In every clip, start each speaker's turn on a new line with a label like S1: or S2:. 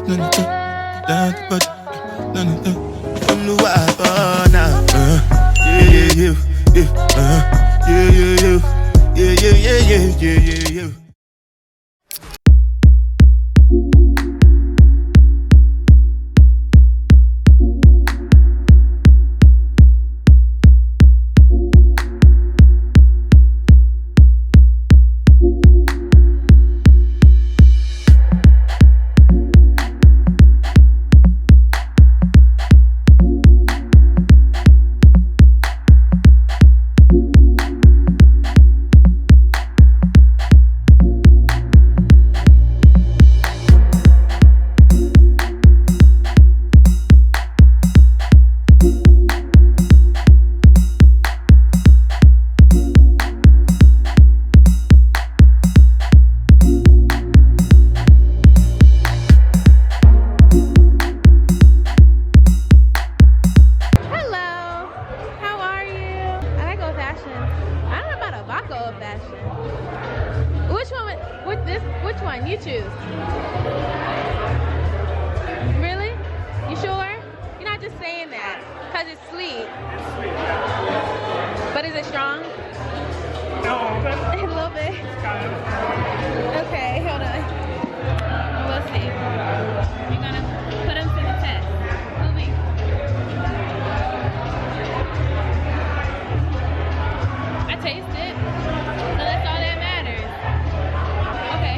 S1: Yeah.
S2: You choose. Really? You sure? You're not just saying that because it's sweet. But is it strong?
S3: No,
S2: A little bit. Okay, hold on. We'll see. We're gonna put them to the test. Moving. I taste it, so that's all that matters. Okay.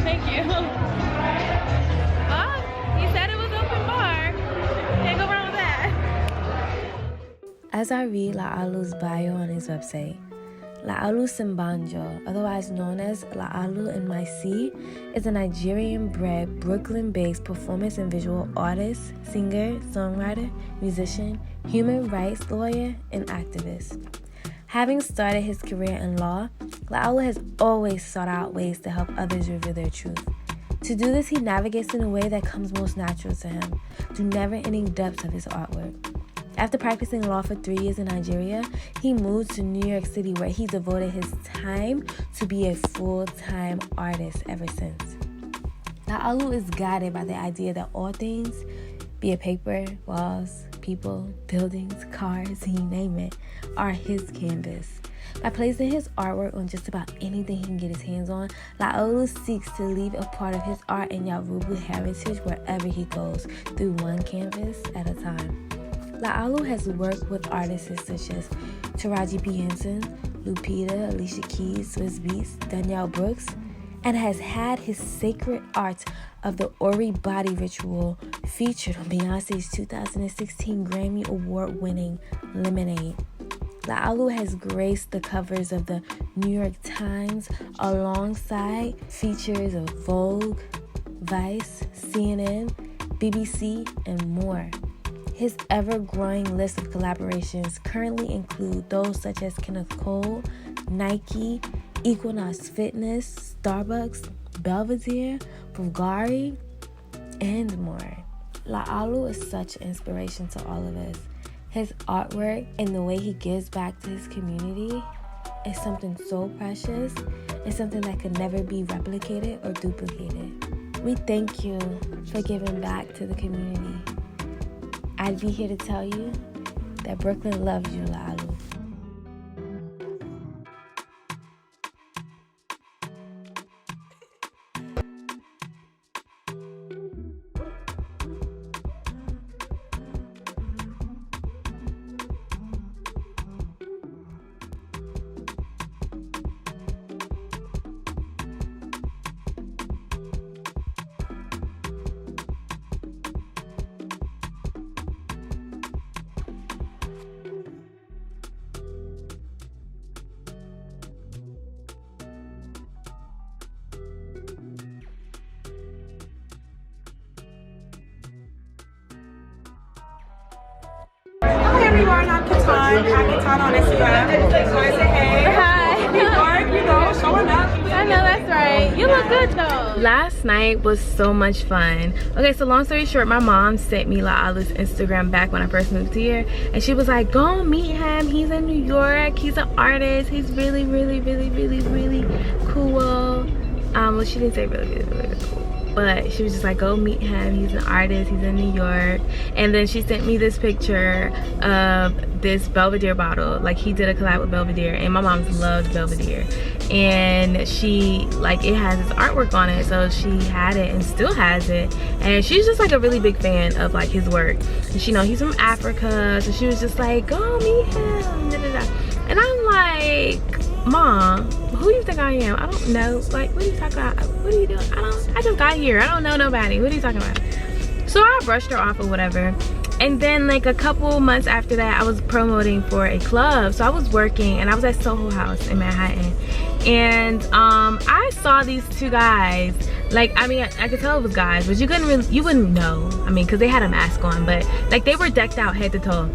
S2: Thank you. Oh, you said it was open bar. Can't go wrong with that.
S4: As I read La'alu's bio on his website, La'alu Simbanjo, otherwise known as La'alu NYC, is a Nigerian-bred, Brooklyn-based performance and visual artist, singer, songwriter, musician, human rights lawyer, and activist. Having started his career in law, La'alu has always sought out ways to help others reveal their truth. To do this, he navigates in a way that comes most natural to him, through never-ending depths of his artwork. After practicing law for 3 years in Nigeria, he moved to New York City, where he devoted his time to be a full-time artist ever since. La'alu is guided by the idea that all things, be it paper, walls, people, buildings, cars, you name it, are his canvas. By placing his artwork on just about anything he can get his hands on, La'alu seeks to leave a part of his art and Yoruba heritage wherever he goes, through one canvas at a time. La'alu has worked with artists such as Taraji P. Henson, Lupita, Alicia Keys, Swizz Beatz, Danielle Brooks, and has had his sacred art of the Ori body ritual featured on Beyonce's 2016 Grammy Award-winning Lemonade. La'alu has graced the covers of the New York Times alongside features of Vogue, Vice, CNN, BBC, and more. His ever-growing list of collaborations currently include those such as Kenneth Cole, Nike, Equinox Fitness, Starbucks, Belvedere, Bulgari, and more. La'alu is such an inspiration to all of us. His artwork and the way he gives back to his community is something so precious and something that could never be replicated or duplicated. We thank you for giving back to the community. I'd be here to tell you that Brooklyn loves you, La'alu.
S3: everyone. I'm Katan. I'm Katan on Instagram. So I say hey.
S2: Hi.
S3: New York, you know, showing up.
S2: I know, that's right. You look good though. Last night was so much fun. Okay, so long story short, my mom sent me La'alu's Instagram back when I first moved here, and she was like, go meet him. He's in New York. He's an artist. He's really, really, really, really, really cool. Well, she didn't say really, really, really cool. but she was just like, go meet him, he's an artist, he's in New York. And then she sent me this picture of this Belvedere bottle. Like, he did a collab with Belvedere, and my mom's loves Belvedere, and she, like, it has his artwork on it, so she had it and still has it. And she's just like a really big fan of like his work, and she know he's from Africa, so she was just like, go meet him, da, da, da. And I'm like, Mom, who do you think I am? I don't know. Like, what are you talking about? What are you doing? I just got here. I don't know nobody. What are you talking about? So I brushed her off or whatever. And then like a couple months after that, I was promoting for a club. So I was working, and I was at Soho House in Manhattan. And I saw these two guys. Like, I mean, I could tell it was guys, but you wouldn't know. I mean, because they had a mask on, but like they were decked out head to toe.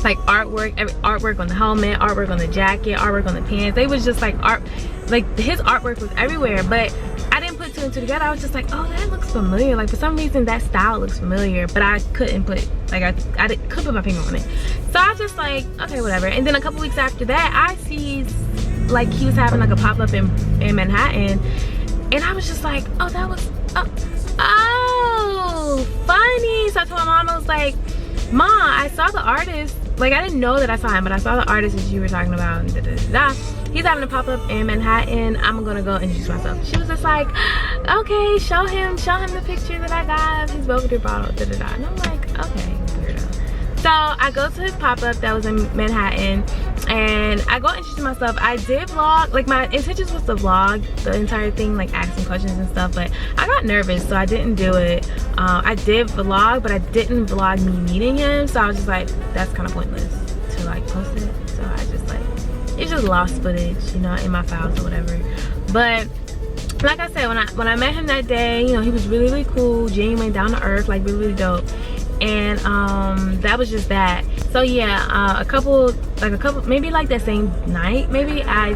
S2: Like artwork on the helmet, artwork on the jacket, artwork on the pants. They was just like art, like his artwork was everywhere. But I didn't put two and two together. I was just like, oh, that looks familiar. Like, for some reason that style looks familiar, but I couldn't put, like, I couldn't put my finger on it. So I was just like, okay, whatever. And then a couple weeks after that, I see like he was having like a pop-up in Manhattan, and I was just like, oh, that was oh funny. So I told my mom, I was like, Mom, I saw the artist. Like, I didn't know that I saw him, but I saw the artist that you were talking about, and da, da, da, da. He's having a pop-up in Manhattan. I'm gonna go introduce myself. She was just like, okay, show him the picture that I got of his Belvedere bottle, da, da, da. And I'm like, okay, weirdo. So I go to his pop-up that was in Manhattan, and I go introduce myself. I did vlog, like my intentions was to vlog the entire thing, like asking questions and stuff, but I got nervous, so I didn't do it. I did vlog, but I didn't vlog me meeting him, so I was just like, that's kind of pointless to like post it. So I just like, it's just lost footage, you know, in my files or whatever. But like I said, when I met him that day, you know, he was really, really cool, genuine, down to earth, like really, really dope. And that was just that. So yeah, a couple, maybe like that same night, maybe I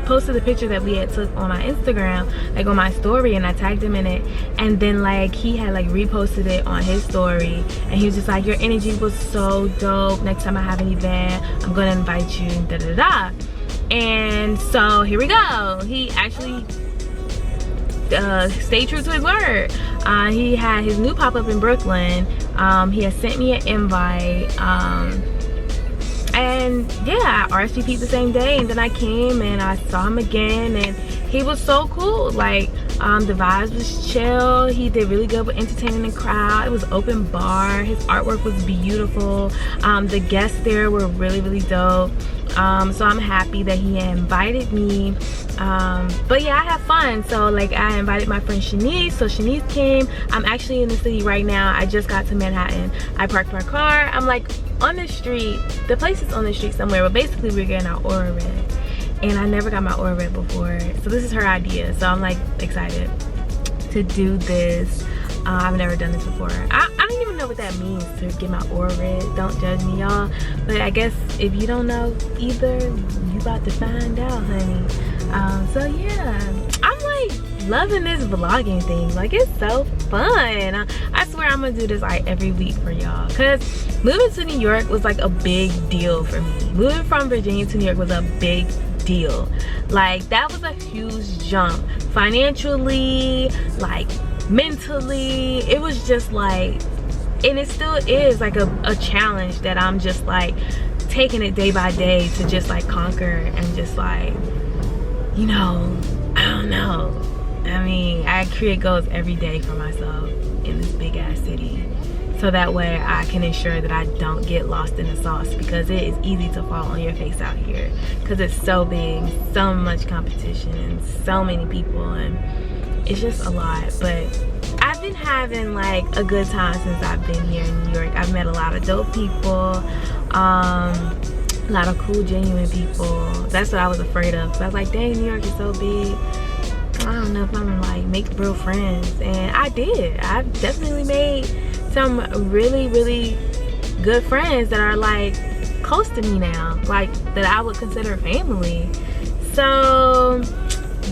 S2: posted the picture that we had took on my Instagram, like on my story, and I tagged him in it. And then like he had like reposted it on his story, and he was just like, your energy was so dope, next time I have an event I'm gonna invite you, da da da. And so here we go. He actually stayed true to his word. He had his new pop-up in Brooklyn. He had sent me an invite, and yeah, I RSVP'd the same day, and then I came and I saw him again, and he was so cool. Like, the vibes was chill. He did really good with entertaining the crowd. It was open bar. His artwork was beautiful. The guests there were really, really dope. So I'm happy that he invited me. But yeah, I had fun. So like, I invited my friend Shanice, so Shanice came. I'm actually in the city right now. I just got to Manhattan. I parked my car. I'm like on the street. The place is on the street somewhere, but basically we're getting our Aura Red, and I never got my Aura Red before, so this is her idea. So I'm like excited to do this. I've never done this before. I don't even know what that means, to get my Aura Red. Don't judge me, y'all, but I guess if you don't know either, you about to find out, honey. So yeah, I'm like loving this vlogging thing. Like, it's so fun. I swear I'm gonna do this like every week for y'all, because moving to New York was like a big deal for me. Moving from Virginia to New York was a big deal. Like, that was a huge jump financially, like mentally. It was just like, and it still is like a challenge that I'm just like taking it day by day to just like conquer, and just like, you know, I don't know. I mean, I create goals every day for myself in this big ass city, so that way I can ensure that I don't get lost in the sauce, because it is easy to fall on your face out here, because it's so big, so much competition, and so many people, and it's just a lot. But I've been having like a good time since I've been here in New York. I've met a lot of dope people, a lot of cool, genuine people. That's what I was afraid of, because I was like, dang, New York is so big, I don't know if I'm gonna like make real friends. And I did. I've definitely made some really, really good friends that are like close to me now, like that I would consider family. So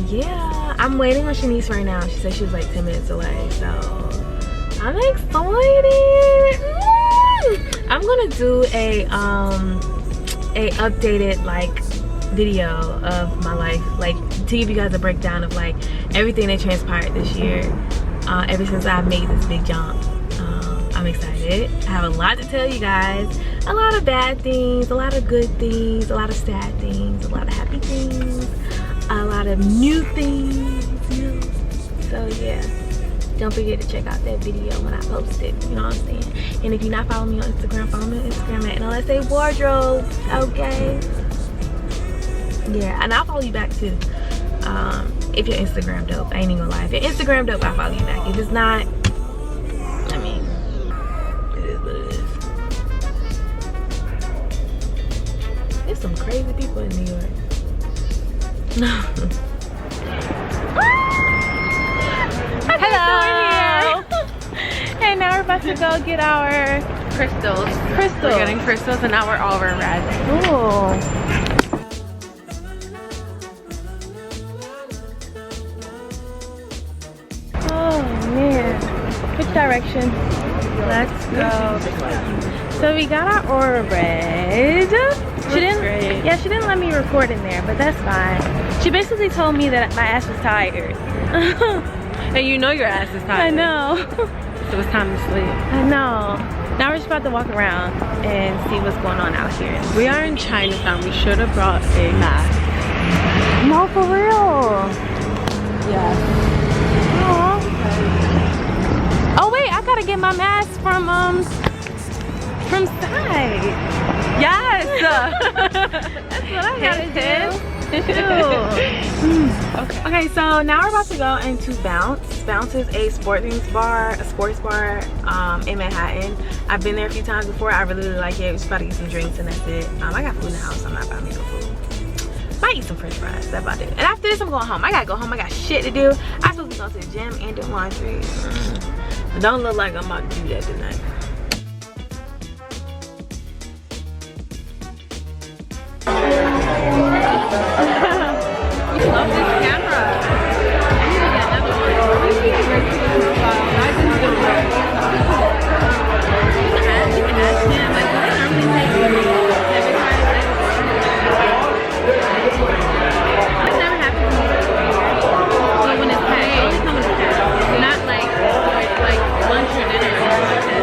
S2: yeah, I'm waiting on Shanice right now. She said she was like 10 minutes away, so I'm excited. I'm gonna do a updated like video of my life, like to give you guys a breakdown of like everything that transpired this year. ever since I made this big jump. I'm excited. I have a lot to tell you guys. A lot of bad things, a lot of good things, a lot of sad things, a lot of happy things, a lot of new things, you know? So yeah, don't forget to check out that video when I post it, you know what I'm saying? And if you're not following me on Instagram, follow me on Instagram at NLSA Wardrobe, okay? Yeah, and I'll follow you back too. If your Instagram dope, I ain't even gonna lie. If your Instagram dope, I'll follow you back. If it's not, I mean, it is what it is. There's some crazy people in New York. Hello. And now we're about to go get our crystals. We're getting crystals, and now we're all over red. Ooh. Which direction? Let's go. So we got our Aura Red. She didn't let me record in there, but that's fine. She basically told me that my ass was tired.
S5: And you know your ass is tired.
S2: I know.
S5: So it's time to sleep.
S2: I know. Now we're just about to walk around and see what's going on out here.
S5: We are in Chinatown. We should have brought a mask.
S2: No, for real.
S5: Yeah.
S2: Oh wait, I gotta get my mask from Side.
S5: Yes.
S2: That's what I gotta do. Okay, so now we're about to go into Bounce. Bounce is a sports bar in Manhattan. I've been there a few times before. I really like it. We're just about to get some drinks and that's it. I got food in the house, so I'm not about to make no food. Might eat some french fries, that's about it. And after this, I'm going home. I gotta go home, I got shit to do. I'm supposed to go to the gym and do laundry. It don't look like I'm about to do that tonight.
S5: You love this camera. I need to get another one. I just do it. You can ask him, like, what I normally take every time it's never happened to me before. So when it's packed, it only comes when it's packed. Not like lunch or dinner or something like that.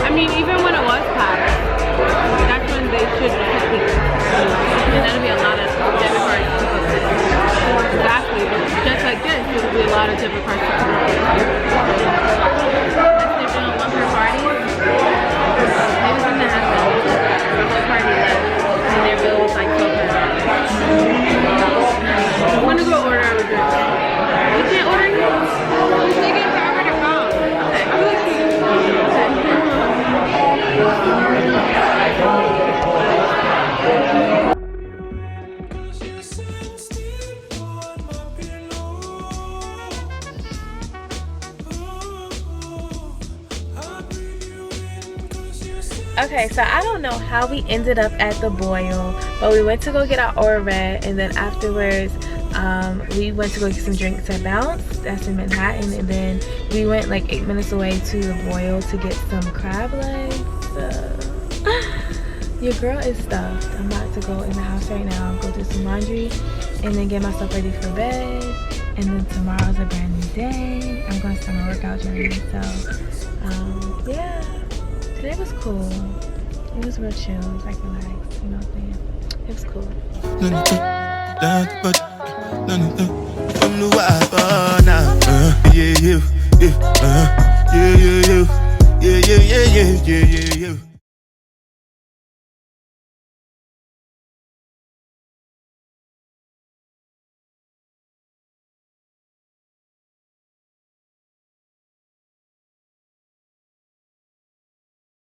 S5: I mean, even when it was packed, that's when they should be picking. And that'll be a lot of debit cards to put in. Exactly. Just like this, it'll be a lot of debit cards to put in. They're doing one per party. Maybe something happened. One party left. And their bill was like $12. I'm gonna go order our drink. You can't order here? It's taking forever to come.
S2: Okay, so I don't know how we ended up at the Boyle, but we went to go get our Aura Red, and then afterwards we went to go get some drinks at Bounce, that's in Manhattan, and then we went like 8 minutes away to the Boyle to get some crab legs. Your girl is stuffed. I'm about to go in the house right now, go do some laundry, and then get myself ready for bed, and then tomorrow's a brand new day. I'm going to start my workout journey, so yeah. Today was cool. It was real chill. It was like relaxed, you know what I'm saying? It was cool.
S1: Yeah.